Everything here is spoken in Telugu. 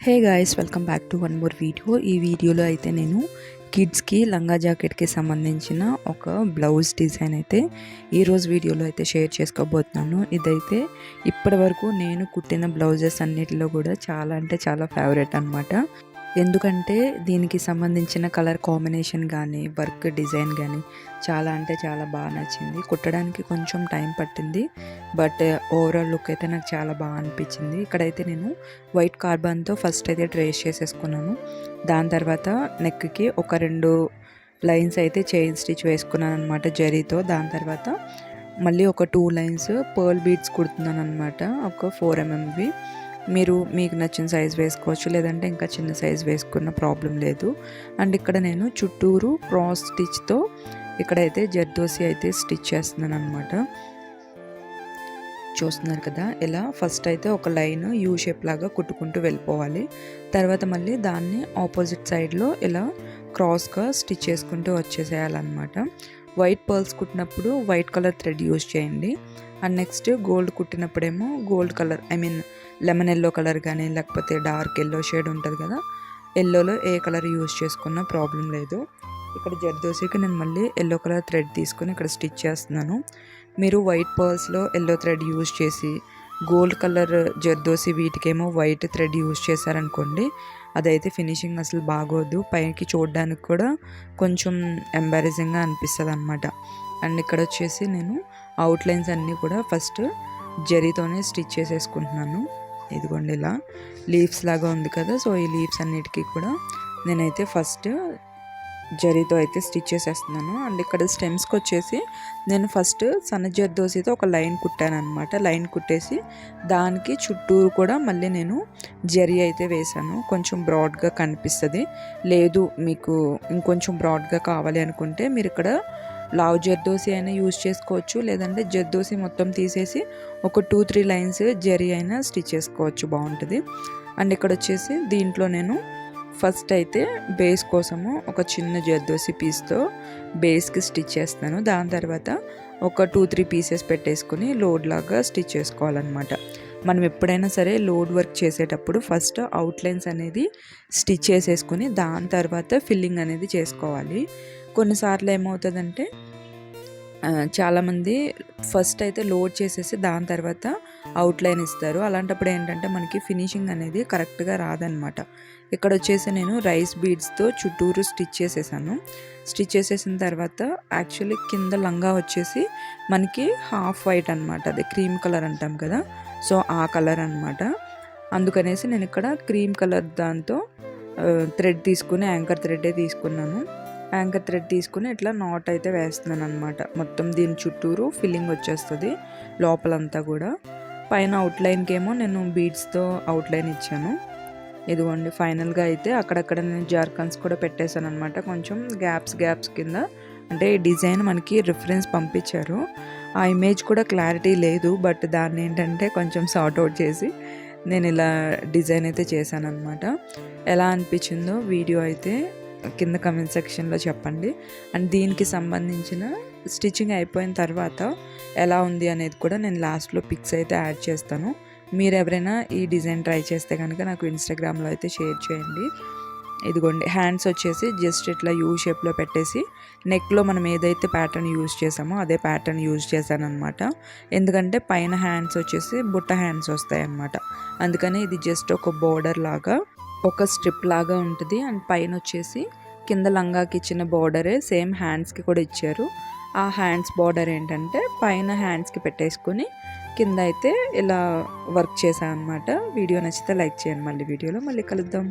Hey guys, welcome back to one more video. ఈ వీడియోలో అయితే నేను కిడ్స్కి లంగా జాకెట్కి సంబంధించిన ఒక బ్లౌజ్ డిజైన్ అయితే ఈరోజు వీడియోలో అయితే షేర్ చేసుకోబోతున్నాను. ఇదైతే ఇప్పటి వరకు నేను కుట్టిన బ్లౌజెస్ అన్నిటిలో కూడా చాలా అంటే చాలా ఫేవరెట్ అనమాట. ఎందుకంటే దీనికి సంబంధించిన కలర్ కాంబినేషన్ కానీ వర్క్ డిజైన్ కానీ చాలా అంటే చాలా బాగా నచ్చింది. కుట్టడానికి కొంచెం టైం పట్టింది, బట్ ఓవరాల్ లుక్ అయితే నాకు చాలా బాగా అనిపించింది. ఇక్కడైతే నేను వైట్ కార్బన్తో ఫస్ట్ అయితే ట్రేస్ చేసేసుకున్నాను. దాని తర్వాత నెక్కి ఒక 2 లైన్స్ అయితే చైన్ స్టిచ్ వేసుకున్నాను అనమాట జరీతో. దాని తర్వాత మళ్ళీ ఒక 2 లైన్స్ పర్ల్ బీడ్స్ కుడుతున్నాను అనమాట, ఒక 4 mmవి. మీకు నచ్చిన సైజ్ వేసుకోవచ్చు, లేదంటే ఇంకా చిన్న సైజ్ వేసుకున్న ప్రాబ్లం లేదు. అండ్ ఇక్కడ నేను చుట్టూరు క్రాస్ స్టిచ్తో ఇక్కడైతే జర్దోసి అయితే స్టిచ్ చేస్తున్నాను అనమాట. చూస్తున్నారు కదా, ఇలా ఫస్ట్ అయితే ఒక లైన్ యూ షేప్ లాగా కుట్టుకుంటూ వెళ్ళిపోవాలి. తర్వాత మళ్ళీ దాన్ని ఆపోజిట్ సైడ్లో ఇలా క్రాస్గా స్టిచ్ చేసుకుంటూ వచ్చేసేయాలన్నమాట. వైట్ పర్ల్స్ కుట్టినప్పుడు వైట్ కలర్ థ్రెడ్ యూజ్ చేయండి. అండ్ నెక్స్ట్ గోల్డ్ కుట్టినప్పుడేమో gold colour, lemon yellow colour కానీ లేకపోతే డార్క్ ఎల్లో షేడ్ ఉంటుంది కదా, ఎల్లోలో ఏ కలర్ యూజ్ చేసుకున్నా ప్రాబ్లం లేదు. ఇక్కడ జర్దోసికి నేను మళ్ళీ ఎల్లో కలర్ థ్రెడ్ తీసుకుని ఇక్కడ స్టిచ్ చేస్తున్నాను. మీరు వైట్ పర్ల్స్లో ఎల్లో థ్రెడ్ యూజ్ చేసి గోల్డ్ కలర్ జర్దోసి వీటికేమో వైట్ థ్రెడ్ యూజ్ చేశారనుకోండి, అదైతే ఫినిషింగ్ అసలు బాగోదు, పైకి చూడడానికి కూడా కొంచెం ఎంబారెసింగ్గా అనిపిస్తుంది అనమాట. అండ్ ఇక్కడ వచ్చేసి నేను అవుట్లైన్స్ అన్నీ కూడా ఫస్ట్ జరీతోనే స్టిచ్ చేసేసుకుంటున్నాను. ఇదిగోండి ఇలా లీవ్స్ లాగా ఉంది కదా, సో ఈ లీవ్స్ అన్నిటికీ కూడా నేనైతే ఫస్ట్ జరీతో అయితే స్టిచ్ చేసేస్తున్నాను. అండ్ ఇక్కడ స్టెమ్స్కి వచ్చేసి నేను ఫస్ట్ సన్న జర్దోసితో ఒక లైన్ కుట్టాను అనమాట. లైన్ కుట్టేసి దానికి చుట్టూరు కూడా మళ్ళీ నేను జరీ అయితే వేసాను. కొంచెం బ్రాడ్గా కనిపిస్తుంది. లేదు మీకు ఇంకొంచెం బ్రాడ్గా కావాలి అనుకుంటే మీరు ఇక్కడ లావ్ జర్దోసి అయినా యూజ్ చేసుకోవచ్చు, లేదంటే జర్దోసి మొత్తం తీసేసి ఒక 2-3 లైన్స్ జరీ అయినా స్టిచ్ చేసుకోవచ్చు, బాగుంటుంది. అండ్ ఇక్కడ వచ్చేసి దీంట్లో నేను ఫస్ట్ అయితే బేస్ కోసము ఒక చిన్న జర్దోసి పీస్తో బేస్కి స్టిచ్ చేస్తాను. దాని తర్వాత ఒక 2-3 పీసెస్ పెట్టేసుకుని లోడ్ లాగా స్టిచ్ చేసుకోవాలన్నమాట. మనం ఎప్పుడైనా సరే లోడ్ వర్క్ చేసేటప్పుడు ఫస్ట్ అవుట్లైన్స్ అనేది స్టిచ్ చేసేసుకుని దాని తర్వాత ఫిల్లింగ్ అనేది చేసుకోవాలి. కొన్నిసార్లు ఏమవుతుందంటే చాలామంది ఫస్ట్ అయితే లోడ్ చేసేసి దాని తర్వాత అవుట్లైన్ ఇస్తారు. అలాంటప్పుడు ఏంటంటే మనకి ఫినిషింగ్ అనేది కరెక్ట్గా రాదనమాట. ఇక్కడ వచ్చేసి నేను రైస్ బీడ్స్తో చుట్టూరు స్టిచ్ చేసేసాను. స్టిచ్ చేసేసిన తర్వాత యాక్చువల్లీ కింద లంగా వచ్చేసి మనకి హాఫ్ వైట్ అనమాట, అదే క్రీమ్ కలర్ అంటాం కదా, సో ఆ కలర్ అనమాట. అందుకనేసి నేను ఇక్కడ క్రీమ్ కలర్ దాంతో థ్రెడ్ తీసుకుని యాంకర్ థ్రెడ్డే తీసుకున్నాను. యాంకర్ థ్రెడ్ తీసుకుని ఇట్లా నాట్ అయితే వేస్తున్నాను అనమాట. మొత్తం దీని చుట్టూరు ఫిల్లింగ్ వచ్చేస్తుంది లోపలంతా కూడా. పైన అవుట్లైన్కి ఏమో నేను బీడ్స్తో అవుట్లైన్ ఇచ్చాను. ఇదిగోండి ఫైనల్గా అయితే అక్కడక్కడ నేను జార్కన్స్ కూడా పెట్టేశాను అనమాట, కొంచెం గ్యాప్స్ కింద. అంటే ఈ డిజైన్ మనకి రిఫరెన్స్ పంపించారు, ఆ ఇమేజ్ కూడా క్లారిటీ లేదు, బట్ దాన్ని ఏంటంటే కొంచెం సార్ట్ అవుట్ చేసి నేను ఇలా డిజైన్ అయితే చేశాను అనమాట. ఎలా అనిపించిందో వీడియో అయితే కింద కమెంట్ సెక్షన్లో చెప్పండి. అండ్ దీనికి సంబంధించిన స్టిచ్చింగ్ అయిపోయిన తర్వాత ఎలా ఉంది అనేది కూడా నేను లాస్ట్లో పిక్స్ అయితే యాడ్ చేస్తాను. మీరు ఎవరైనా ఈ డిజైన్ ట్రై చేస్తే కనుక నాకు ఇన్స్టాగ్రామ్లో అయితే షేర్ చేయండి. ఇదిగోండి హ్యాండ్స్ వచ్చేసి జస్ట్ ఇట్లా యూ షేప్లో పెట్టేసి నెక్లో మనం ఏదైతే ప్యాటర్న్ యూజ్ చేసామో అదే ప్యాటర్న్ యూజ్ చేశాను అనమాట. ఎందుకంటే పైన హ్యాండ్స్ వచ్చేసి బుట్ట హ్యాండ్స్ వస్తాయి అన్నమాట. అందుకని ఇది జస్ట్ ఒక బోర్డర్ లాగా, ఒక స్ట్రిప్ లాగా ఉంటుంది. అండ్ పైన వచ్చేసి కింద లంగాకి ఇచ్చిన బోర్డరే సేమ్ హ్యాండ్స్కి కూడా ఇచ్చారు. ఆ హ్యాండ్స్ బోర్డర్ ఏంటంటే పైన హ్యాండ్స్కి పెట్టేసుకుని కింద అయితే ఇలా వర్క్ చేశాను అనమాట. వీడియో నచ్చితే లైక్ చేయండి. మళ్ళీ వీడియోలో మళ్ళీ కలుద్దాం.